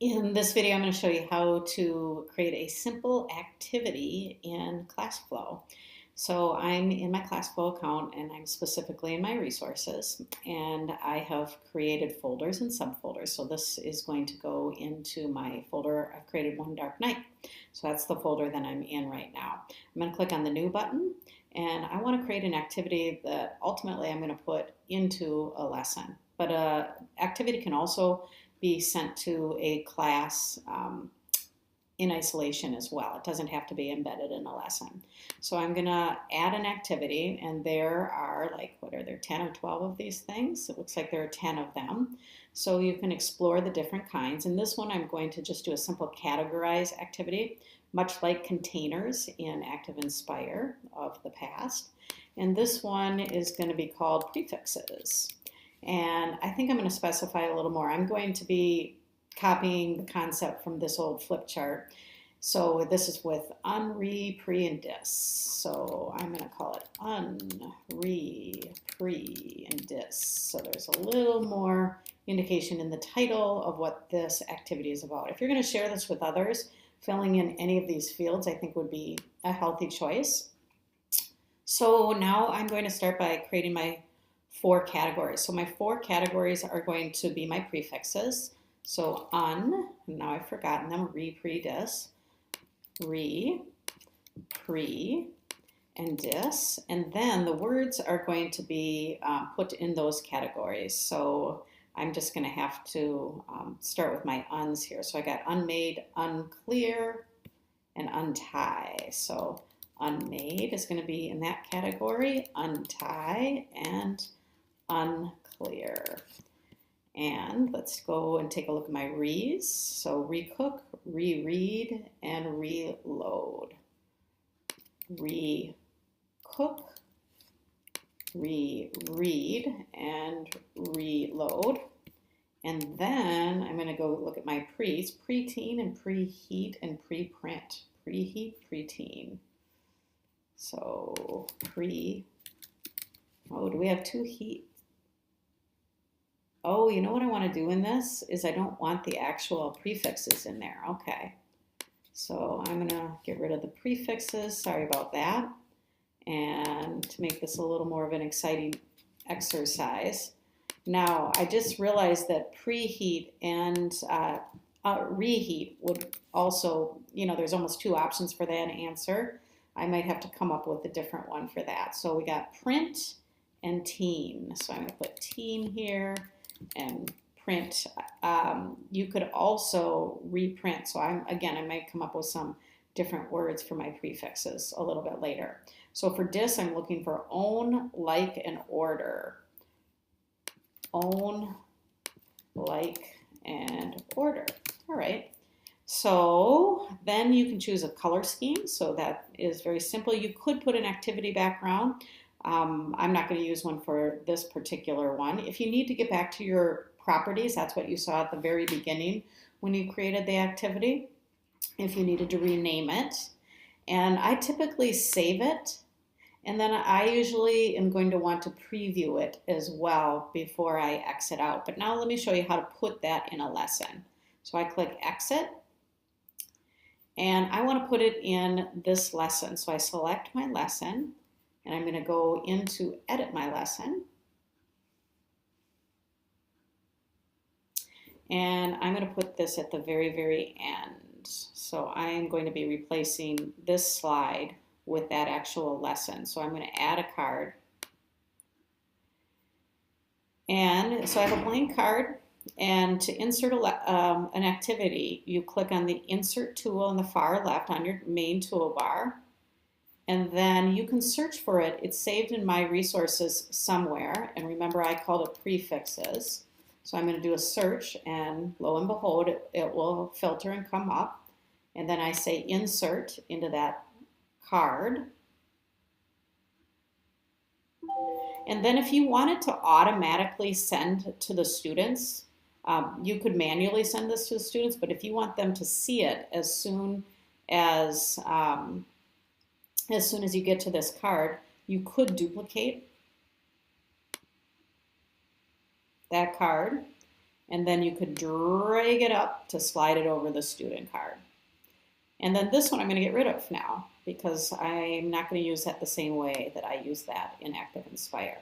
In this video, I'm going to show you how to create a simple activity in Classflow. So I'm in my Classflow account and I'm specifically in my resources, and I have created folders and subfolders. So this is going to go into my folder. I've created One Dark Night. So that's the folder that I'm in right now. I'm going to click on the new button, and I want to create an activity that ultimately I'm going to put into a lesson. But an activity can also be sent to a class in isolation as well. It doesn't have to be embedded in a lesson. So I'm going to add an activity, and there are what are there, 10 or 12 of these things? It looks like there are 10 of them. So you can explore the different kinds. In this one, I'm going to just do a simple categorize activity, much like containers in Active Inspire of the past. And this one is going to be called prefixes. And I think I'm going to specify a little more. I'm going to be copying the concept from this old flip chart. So this is with unre, pre, and dis. So I'm going to call it unre, pre, and dis. So there's a little more indication in the title of what this activity is about. If you're going to share this with others, filling in any of these fields I think would be a healthy choice. So now I'm going to start by creating my 4 categories. So my 4 categories are going to be my prefixes. So now I've forgotten them, re, pre, dis, re, pre, and dis. And then the words are going to be put in those categories. So I'm just going to have to start with my uns here. So I got unmade, unclear, and untie. So unmade is going to be in that category, untie, and unclear. And let's go and take a look at my re's. So recook, reread, and reload. Recook, reread, and reload. And then I'm going to go look at my pre's, preteen and preheat and preprint. Preheat, preteen. So oh, do we have 2 heat? Oh, you know what I want to do in this is I don't want the actual prefixes in there. Okay. So I'm going to get rid of the prefixes. Sorry about that. And to make this a little more of an exciting exercise. Now, I just realized that preheat and reheat would also, there's almost 2 options for that answer. I might have to come up with a different one for that. So we got print and teen. So I'm going to put teen here and print. You could also reprint. So I might come up with some different words for my prefixes a little bit later. So for dis, I'm looking for own, like, and order. Own, like, and order. All right. So then you can choose a color scheme. So that is very simple. You could put an activity background. I'm not going to use one for this particular one. If you need to get back to your properties, that's what you saw at the very beginning when you created the activity, if you needed to rename it. And I typically save it, and then I usually am going to want to preview it as well before I exit out. But now let me show you how to put that in a lesson. So I click exit, and I want to put it in this lesson. So I select my lesson, and I'm going to go into edit my lesson. And I'm going to put this at the very, very end. So I'm going to be replacing this slide with that actual lesson. So I'm going to add a card. And so I have a blank card. And to insert an activity, you click on the Insert tool on the far left on your main toolbar. And then you can search for it. It's saved in my resources somewhere. And remember, I called it prefixes. So I'm going to do a search, and lo and behold, it will filter and come up. And then I say insert into that card. And then if you wanted to automatically send to the students, you could manually send this to the students, but if you want them to see it as soon as you get to this card, you could duplicate that card And then you could drag it up to slide it over the student card. And then this one I'm going to get rid of now because I'm not going to use that the same way that I use that in Active Inspire.